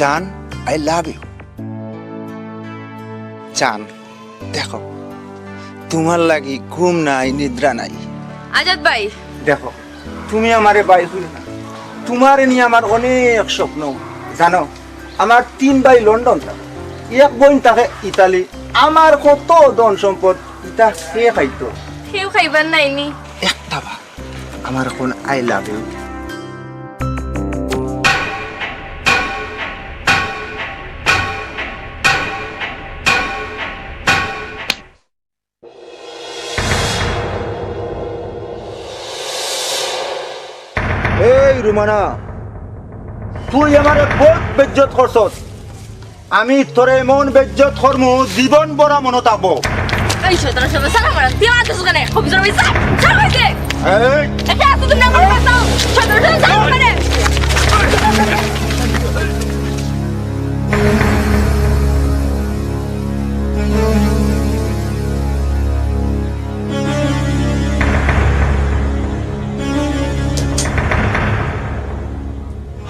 জান I love you. জান দেখো তোমার লাগি ঘুম নাই নিদ্রা নাই। আজাদ ভাই দেখো তুমি আমারে ভাই হইল না, তোমার নিয়ে আমার অনেক স্বপ্ন। জানো আমার 3 ভাই লন্ডন থাকে, 1 বোন থাকে ইতালি। আমার কত ধন সম্পদ ইটা সে খাইতো, কেউ খাইবার নাইনি। একটা বার আমার এখন আই লাভ ইউ। এই রুমানা, তুই আমারে বহুত বেজ্জত করছস, আমি তোরে এমন বেজ্জত করমু জীবন বড় মনে থাকবো। এই শয়তানের সাথে সালাম মারান তুই আমার কাছে কেন খুব জোরে বিসা সালাম হইছে এই এটা এত তুমি আমার কাছে শয়তানের সাথে সালাম মানে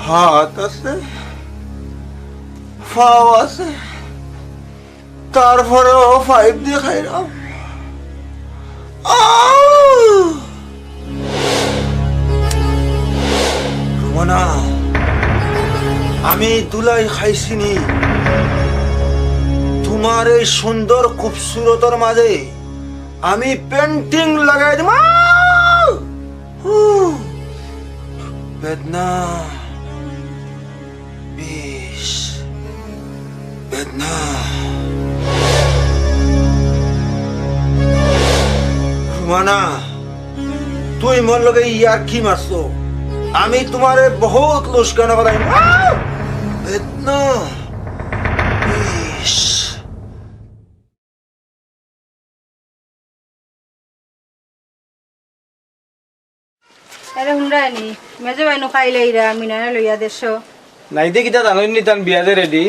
হাত আছে, পাও আছে, তারপরেও 5 দিয়ে খাইলাম। রুমানা, আমি দুলাই খাইছিনি তোমার এই সুন্দর খুবসুরতর মাঝে আমি পেন্টিং লাগাই দিম। বেদনা বিষ, বেদনা। রুমানা, তুই মোর লগে ইয়ার কি মারছো? আমি তোমারে বহুত লুস্কানো করাই। বেদনা বিষ। আরে হুন্ডানি মেজে বাইনো খাইলে ইরা মিনানা লইয়া দেশো নাই দে কিতা জানোই নি তান বিয়াজে রেডি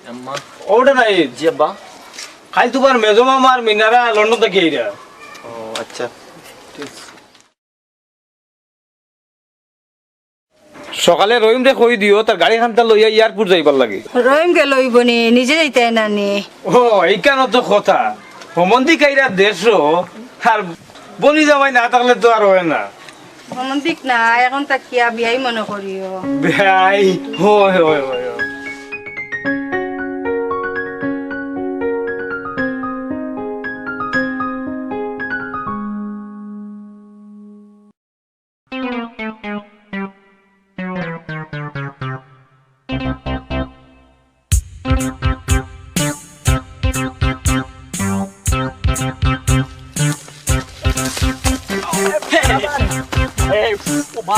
আম্মা ওটা নাই জি আব্বা। খাই তোমার মেজো মামা আর মিনারা লন্ডন থেকে এরা ও আচ্ছা সকালে রহিম রে কই দিও তার গাড়ি খানটা লইয়া এয়ারপোর্ট যাইবার লাগে। রহিম গে লইবনি নিজে যাইতে নানি ও এইখান তো কথা হোমন্দি কাইরা দেশ আর বনি জামাই না থাকলে তো আর হয় না। দিক না এখন তাকিয়া বিয়াই মনে করিও ভাই হয় হয় হয়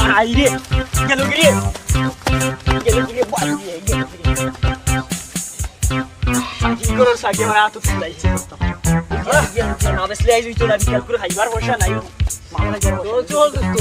ভাই রে গেল গিয়ে কি করো সাকি আমার আতো চাইছে না বেসলে আইজ হইতো না বিকাল করে খাইবার পয়সা নাই মামলা গেল চল দোস্ত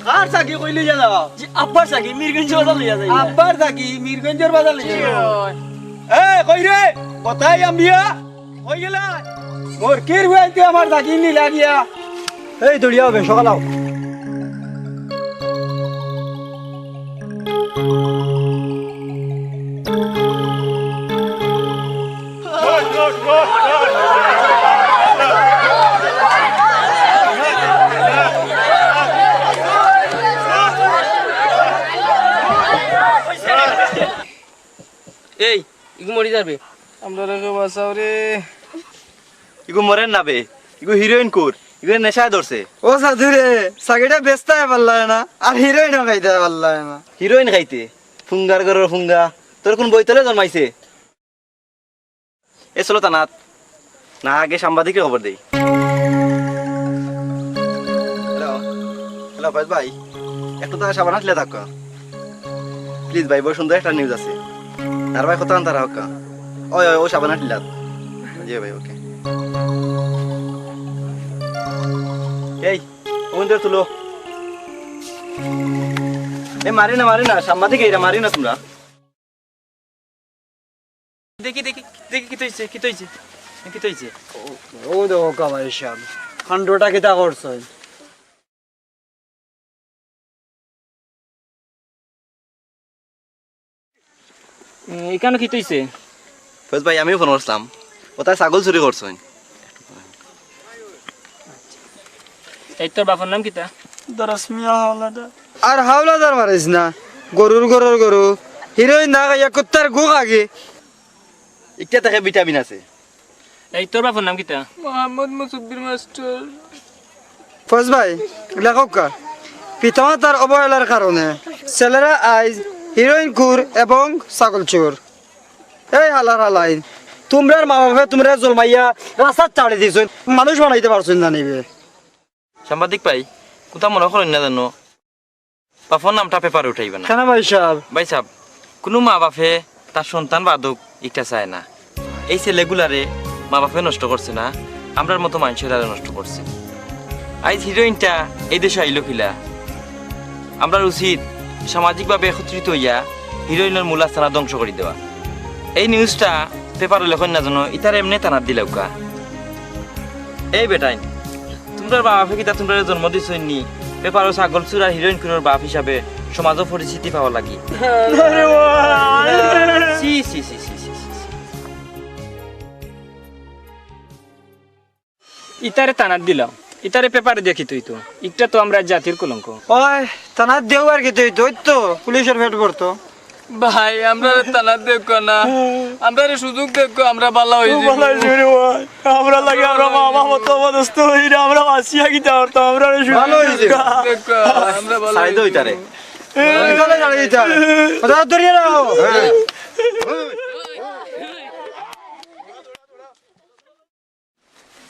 কার সাকি কইলি জানা জি আব্বার সাকি মিরগঞ্জ বাজার লইয়া যাই আব্বার সাকি মিরগঞ্জের বাজার লইয়া এ কই রে কোথায় আম্বিয়া কই গেলা মোর কির হইতে আমার সাকি নি লাগিয়া এই দড়িয়া হবে সকালাও এই ইগু মরি যাবে আমরা রে বাসাও রে ইগু মরেন না বে ইগু হিরোইন কোর ইগু নেশায় ধরছে ও সাধু রে সাকিটা ব্যস্ত হয়ে পারল না আর হিরোইন খাইতে পারল না হিরোইন খাইতে ফুঙ্গার গরর ফুঙ্গা তোর কোন বইতলে জন্মাইছে এ চলো তানাত না আগে সাংবাদিককে খবর দেই হ্যালো হ্যালো ভাই ভাই একটু তো সাবান আসলে থাকো প্লিজ ভাই বড় সুন্দর একটা নিউজ আছে আর ভাই কত আনতারা হোক ওই ওই ও সাবান আসলে জি ভাই ওকে এই ওখান তুলো এ মারি না সাংবাদিক এইরা মারি না তোমরা দেখি কি তৈছে ও দেখো কামাই সাহেব কাণ্ডটা কিতা করছেন এখানে কি তৈছে ফেজ ভাই আমিও ফোন করছিলাম ও তাই ছাগল চুরি করছেন এই তোর বাবার নাম কিতা আর হাওলাদার মারিস না গরুর গরু হিরোইন না খাইয়া কুত্তার গু খাগে একটা থেকে ভিটামিন আছে এই তোর বাবার নাম কিতা ফজ ভাই লেখক কা পিতামাতার অবহেলার কারণে ছেলেরা আজ হিরোইন খুর এবং ছাগল চোর এই হালার হালাই তোমরার মা বাবা তোমরা জলমাইয়া রাস্তার চাড়ি দিছ মানুষ বানাইতে পারছো না নিবে সাংবাদিক ভাই কোথা মনে করেন না জানো বাপর নামটা পেপারে উঠাইবে না কেন ভাই সাহেব ভাই সাহেব কোনো মা বাপে তার সন্তান বাদক এটা চায় না এই ছেলেগুলারে মা বাপে নষ্ট করছে না আমরার মতো মানুষেরা নষ্ট করছে আজ হিরোইনটা এই দেশে আইলো কিলা আমরা উচিত সামাজিকভাবে একত্রিত হইয়া হিরোইনের মূল আস্থানা ধ্বংস করে দেওয়া এই নিউজটা পেপারে লেখন না জানো ইতার এমনি টানার দিলাউকা এই বেটাইন তোমরা বাপ বাপে কিতা তোমরা জন্ম দিছনি পেপারও ছাগল চুর আর হিরোইন কুনোর বাপ হিসাবে সমাজও পরিচিতি পাওয়া লাগি সি সি সি সি সি ইতারে টানার দিলাম ইতারে পেপারে দেখি তুই তো ইটা তো আমরা জাতির কলঙ্ক ওই তানার দেওয়ার কি তুই তো পুলিশের ভেট করতো ভাই আমরা তানার দেখো না আমরা সুযোগ দেখো আমরা বালা হই আমরা লাগে আমরা মামা মতো অবস্থ হই রে আমরা আসিয়া কি যাওতো আমরা ভালো হইছে দেখো আমরা বালা সাইড হইতারে চলে যাবে এটা ওটা ধরিয়ে নাও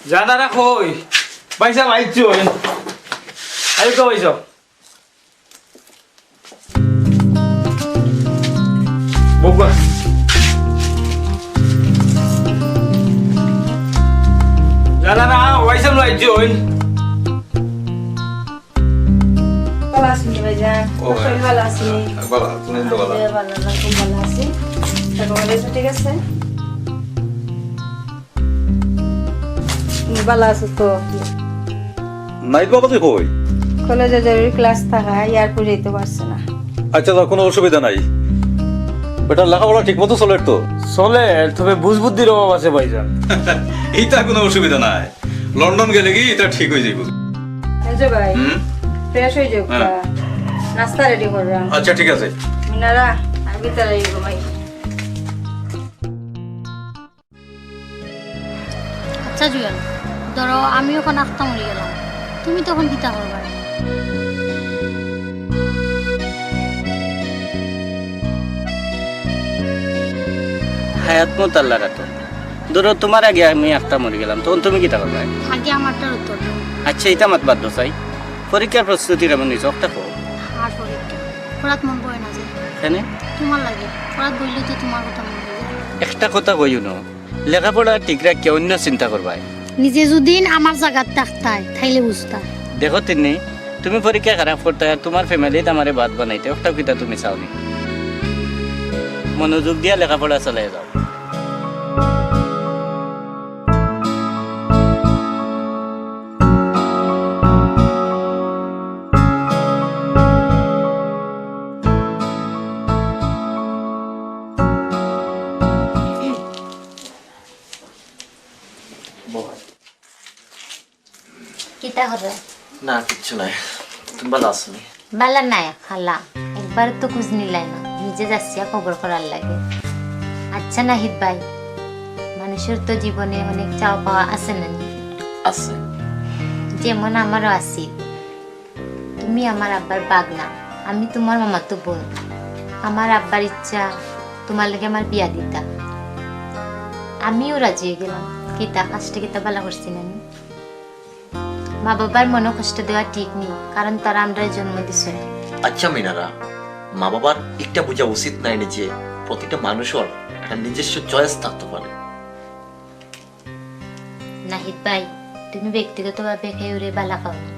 জানারা কই পয়সা মাইছো আই কো পয়সা বগবা জানারা পয়সা মাইছো ভালো আছি ভাইজান শরীর ভালো আছি বাবা তুমি তো বাবা ভালো না খুব ভালো আছি তারপরে ঠিক আছে ভালো আছো তো নাইট বাবা তুই কই কলেজে জরুরি ক্লাস থাকা এয়ারপোর্ট যেতে পারছে না আচ্ছা তোর কোনো অসুবিধা নাই বেটা লেখাপড়া ঠিক মতো চলে তো চলে তবে বুঝ বুদ্ধির অভাব আছে ভাইজান এইটা কোনো অসুবিধা নাই লন্ডন গেলে কি এটা ঠিক হয়ে যাবে এই ভাই ফ্রেশ হয়ে যাও নাস্তা রেডি করলাম আচ্ছা ঠিক আছে মিনারা আমি ভিতরে ভাই আচ্ছা জুয়েল ধরো আমি ওখান আখতা মরে গেলাম তুমি তখন কিতা করবা হায়াত মত আল্লাহ রাখো ধরো তোমার আগে আমি একটা মরে গেলাম তখন তুমি কিতা করবা আগে আমারটার উত্তর দাও আচ্ছা এটা মাত বাদ চাই পরীক্ষার প্রস্তুতির এমন নিজ একটা কো আর পরীক্ষা পড়াত মন বয় না যে এখানে তোমার লাগে পড়াত বইলে তো তোমার কথা মনে হয়ে যায় একটা কথা কইও ন লেখাপড়া ঠিক রাখে অন্য চিন্তা করবাই নিজে যদি আমার জায়গাত থাকতাই তাইলে বুঝতা দেখো তিনি তুমি পরীক্ষা খারাপ করতে আর তোমার ফ্যামিলিত আমারে ভাত বানাইতে একটা কিতা তুমি চাওনি মনোযোগ দিয়া লেখাপড়া চালাই যাও কিতা হরে না কিচ্ছু নাই তুমি ভালো আছো বালা নাই খালা একবার তো খোঁজ নিলাই না নিজে যাচ্ছিয়া খবর করার লাগে আচ্ছা নাহিদ ভাই মানুষের তো জীবনে অনেক চাওয়া পাওয়া আছে না আছে যেমন আমারও আছে তুমি আমার আব্বার বাগনা আমি তোমার মামাতো বোন আমার আব্বার ইচ্ছা তোমার লাগে আমার বিয়া দিতা আমিও রাজি হয়ে গেলাম কিতা কাজটা কিতা ভালো করছি না মা বাবার মনে কষ্ট দেওয়া ঠিক নেই কারণ তারা আমরা জন্ম দিছে আচ্ছা মিনারা মা বাবার একটা বোঝা উচিত নাই যে প্রতিটা মানুষের একটা নিজস্ব চয়েস থাকতে পারে নাহিদ ভাই তুমি ব্যক্তিগতভাবে খেয়ে বালা খাও না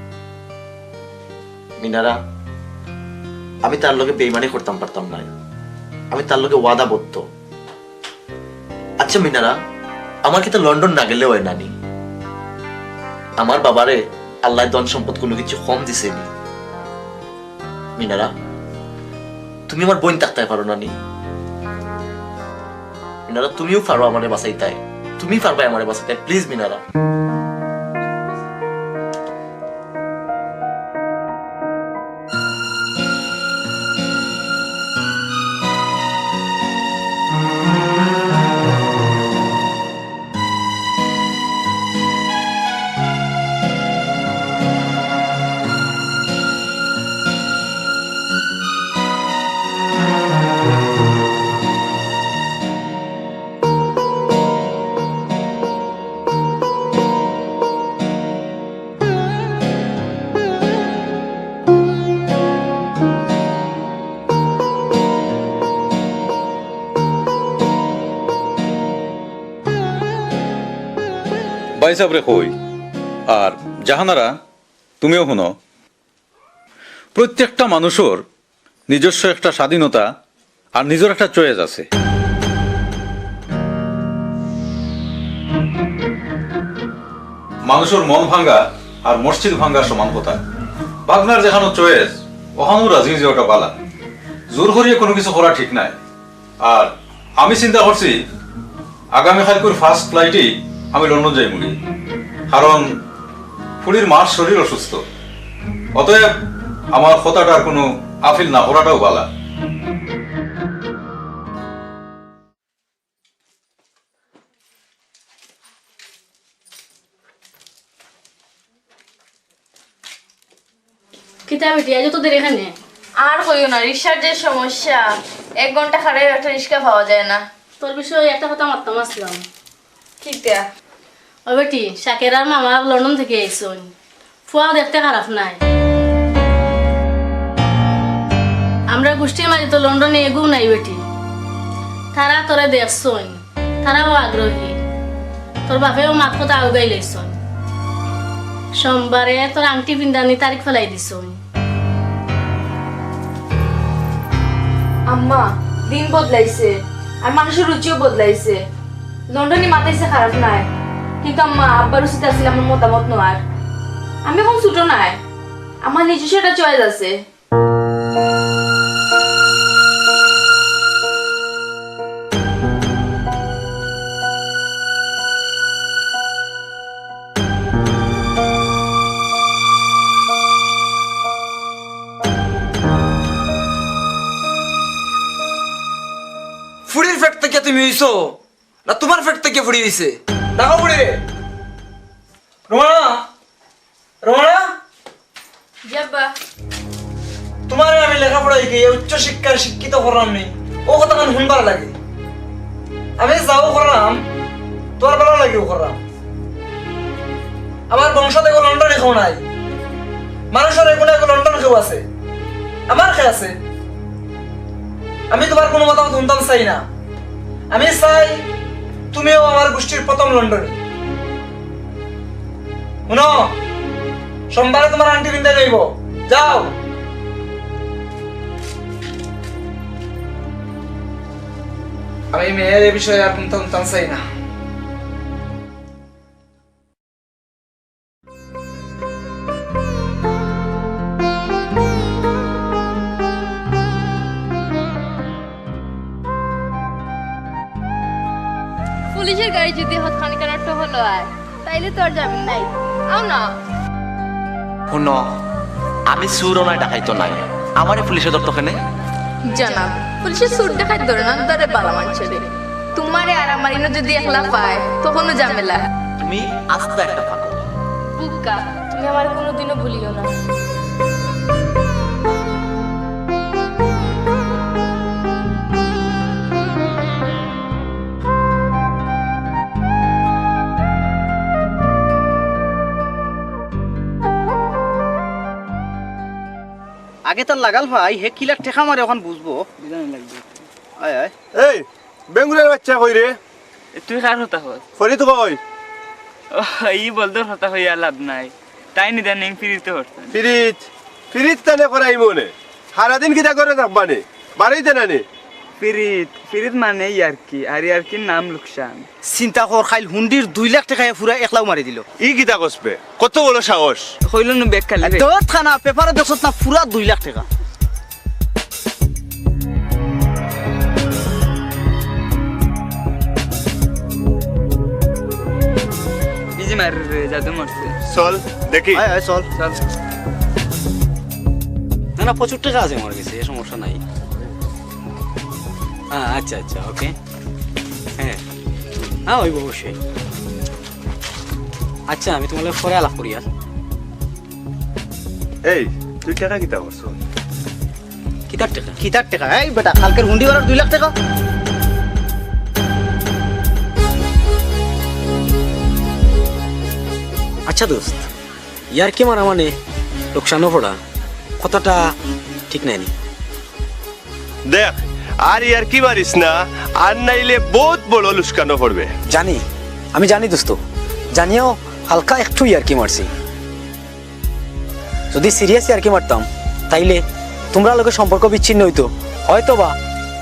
মিনারা আমি তার লগে বেইমানি করতাম পারতাম না, আমি তার লগে ওয়াদা বদ্ধ। আচ্ছা মিনারা, আমার কি তো লন্ডন না গেলে হয় নানি? আমার বাবারে আল্লাহ ধন সম্পদ কোনো কিছু কম দিছেনি। মিনারা তুমি আমার বোন থাকতে পারো নানি? মিনারা তুমিও পারো আমারে বাঁচাইতাই, তুমি পারবে আমারে বাঁচাইতাই, প্লিজ মিনারা। বাইসাবরে কই আর জাহানারা তুমিও শুনো, প্রত্যেকটা মানুষের নিজস্ব একটা স্বাধীনতা আর নিজের একটা চয়েস আছে। মানুষের মন ভাঙ্গা আর মসজিদ ভাঙ্গা সমান কথা। ভাগনার যেখানে চয়েস ওখানেও রাজি যে ওটা পালা, জোর করিয়ে কোনো কিছু করা ঠিক নাই। আর আমি চিন্তা করছি আগামীকালকের ফার্স্ট ফ্লাইটেই আমি লন্ডন যাই মুড়ি, কারণ ফুলির মার শরীর অসুস্থ। অতএব আমার কথাটার কোনো আফিল না করাটাও ভালো। কিতাব এটি আজ তোদের এখানে আর কইও না, রিক্সার যে সমস্যা, 1 ঘন্টা খাড়াই একটা রিক্সা পাওয়া যায় না। তোর বিষয়ে একটা কথা মারতাম আসলাম। কিটা? ও বেটি, শাকের আর মামা লন্ডন থেকে আইসন, ফুয়া দেখতে খারাপ নাই। আমরা গোষ্ঠীর মাঝে তো লন্ডনে এগু নাই বেটি, তারা তোরে দেখছন, তারাও আগ্রহী। তোর বাপেও মাত কথা আগাই লাইছন। সোমবারে তোর আংটি পিন্দানি তারিখ ফেলাই দিছন। আম্মা দিন বদলাইছে আর মানুষের রুচিও বদলাইছে। লন্ডনে মাতাইছে খারাপ নাই, কিন্তু আম্মা আব্বার রুচিতে আসলে আমার মতামত নয়। আমি এখন ছোট নাই, আমার নিজস্ব একটা চয়েস আছে। ফুড়ির ফেট থেকে তুমি হইছো না তোমার ফেট থেকে ফুড়ি হইছে? দেখো ফুড়ি রে। রোমানা, রোমানা, যাবা তোমার আমি লেখাপড়া শিখে উচ্চ শিক্ষার শিক্ষিত করলাম নি, ও কথা কান শুনবার লাগে। আমি যাও করলাম, তোর ভালো লাগেও করলাম। আমার বংশ থেকে লন্ডনে কেউ নাই, মানুষের এগুলো লন্ডন কেউ আছে, আমার খেয়ে আছে। আমি তোমার কোনো মতামত শুনতাম চাই না। আমি চাই তুমিও আমার গোষ্ঠীর প্রথম লন্ডনে। শুনো, সোমবারে তোমার আন্টি বিন্দা যাইব, যাও। আমি মেয়ের এ বিষয়ে আর শুনতাম চাই না। পুলিশের গাড়ি যদি হতখানি কানাট হলো আর তাইলে তো আর যাবেন নাই। আও না শুনো, আমি সুরও নাই ডাকাইতো নাই, আমারে পুলিশে ধরতো কেনে? জানাব, পুলিশের সুট দেখাই ধরে না, ধরে বালা মানছে রে। তোমারে আর আমার ইনো যদি একলা পায় তখনও ঝামেলা। তুমি আস্তে একটা পাগল। বুকা, তুমি আমার কোনোদিনও ভুলিও না। আগে তার লাগাল ভাই হে কিলার ঠেকা মারে এখন বুঝবো বিধান লাগবে। আয় আয় এই বেঙ্গুলের বাচ্চা কই রে? তুই কার হতা হল ফরি তো কই? ই বলদর হতা হইয়া লাভ নাই, তাই নিদান নেই ফিরিতে হচ্ছে ফিরিত ফিরিত তানে করাই মনে সারাদিন কিতা করে থাকবানে বাড়িতে না নে ফিরিত মানে ইয়ার্কি আর ইয়ার্কির নাম লুকসান। চিন্তা কর খাইল হুন্ডির 2 লাখ টাকা পুরা একলাও মারি দিল। ই কিতা কসবে কত বড় সাহস। হইল না বেগ খালি দত খানা পেপারে দেখছত না পুরা 2 লাখ টাকা। ইজি মার জাদু মারছে। চল দেখি। আয় আয় চল। না প্রচুর টাকা আছে আমার কাছে, সমস্যা নাই। আচ্ছা আচ্ছা ওকে, হ্যাঁ হ্যাঁ ওই অবশ্যই। আচ্ছা আমি তোমার পরে আলাপ করি। আর এই তুই টাকা কিতা করছ? কিতার টাকা? এই বেটা কালকের হুন্ডি করার 2 লাখ টাকা। আচ্ছা দোস্ত, ইয়ার কি মারা মানে লোকসানও পড়া কথাটা ঠিক নাই। দেখ আর ইয়ার কি মারিস না, আর নাইলে বহুত বড় লুস্কানো পড়বে। জানি, আমি জানি দোস্ত, জানিও হালকা একটু ইয়ার কি মারছি। যদি সিরিয়াস ইয়ার কি মারতাম তাইলে তোমরা লোকের সম্পর্ক বিচ্ছিন্ন হইতো, হয়তো বা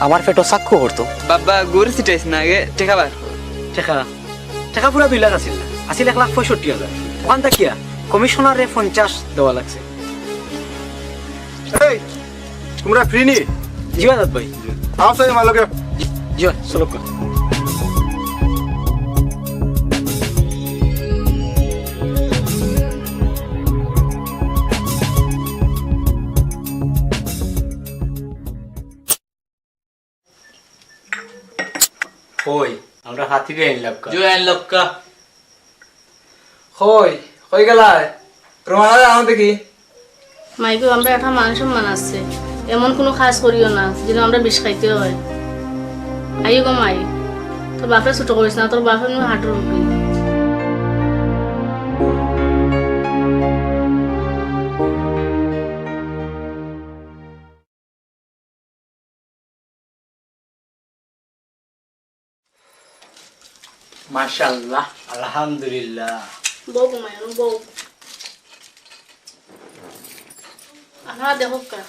আমার পেটও সাক্ষ্য করতো। বাবা গুড় সিটাইস না আগে টাকা বার। টাকা পুরা 2 লাখ আসিল না, আসিল 1,65,000। ওখান থাকিয়া কমিশনারে 50 দেওয়া লাগছে। এই তোমরা ফ্রি নি? জিবাদাত ভাই আসো এই মালকে। জিবা চলো। কই আমরা হাতি দিয়ে আনলাম জয় লক্কা। কই গেলা প্রমাণ আনো দেখি। মাইকে আমরা একটা মান সম্মান আছে, এমন কোনো কাজ করিও না যেন আমরা বিষ খাইতে হয়। আইও গো মাই, তোর বাপরে ছোট করিস না, তোর বাপের হাঁটুর উপরে। মাশাআল্লাহ আলহামদুলিল্লাহ। বউ ঘুমাই বউ আপনারা দেখো কা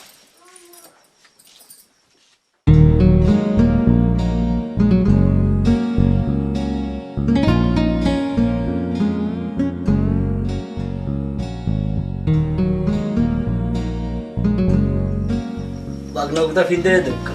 বাগনগুতা ফিনতে দেখা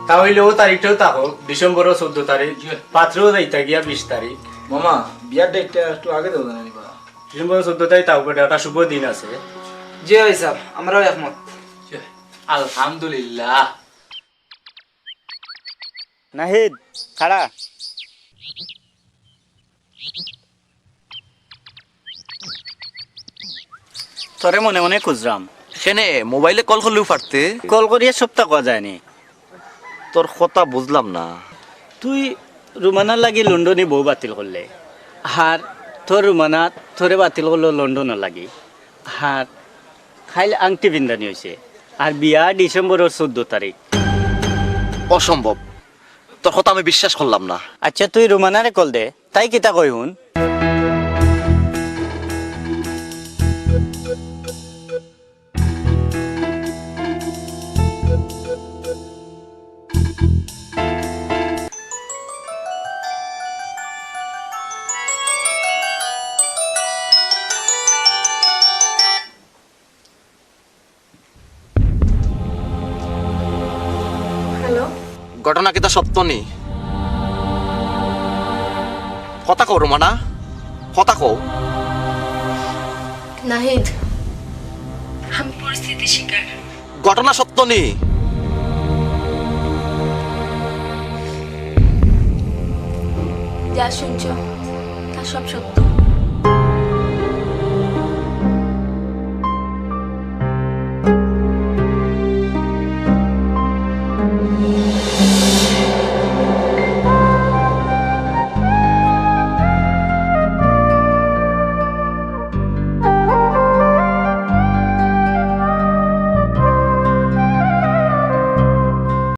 তাহলে ও তারিখটাও থাকো ডিসেম্বর 14 তারিখ, পাত্রও যাইতা গিয়া 20 তারিখ। মামা বিয়ার ডেটটা একটু আগে দেবো না নিবা। ডিসেম্বর 14 তারিখ তাও একটা শুভ দিন আছে। জি ভাই সাহেব, আমরাও একমত। আলহামদুলিল্লাহ। নাহিদ খাড়া। তোরে মনে মনে খুঁজরাম। সেনে মোবাইলে কল করলেও পারতে। কল করিয়া সপ্তাহ কোয়া যায়নি। তোর কথা বুঝলাম না। তুই রুমানার লাগি লন্ডনে বউ বাতিল করলে, আর তোর রুমানা তোরে বাতিল করলো লন্ডনের লাগি, আর খাইল আংটি বিন্দানি হয়েছে, আর বিয়া ডিসেম্বরের 14 তারিখ। অসম্ভব, তোর কথা আমি বিশ্বাস করলাম না। আচ্ছা তুই রুমানারে কল দে, তাই কিতা কই শুন। ঘটনা কিতা সত্য নি? কথা কও রোমানা, কথা কও। নাহিদ, আমি পরিস্থিতি শিকার। ঘটনা সত্য নি? যা শুনছো তা সব সত্য।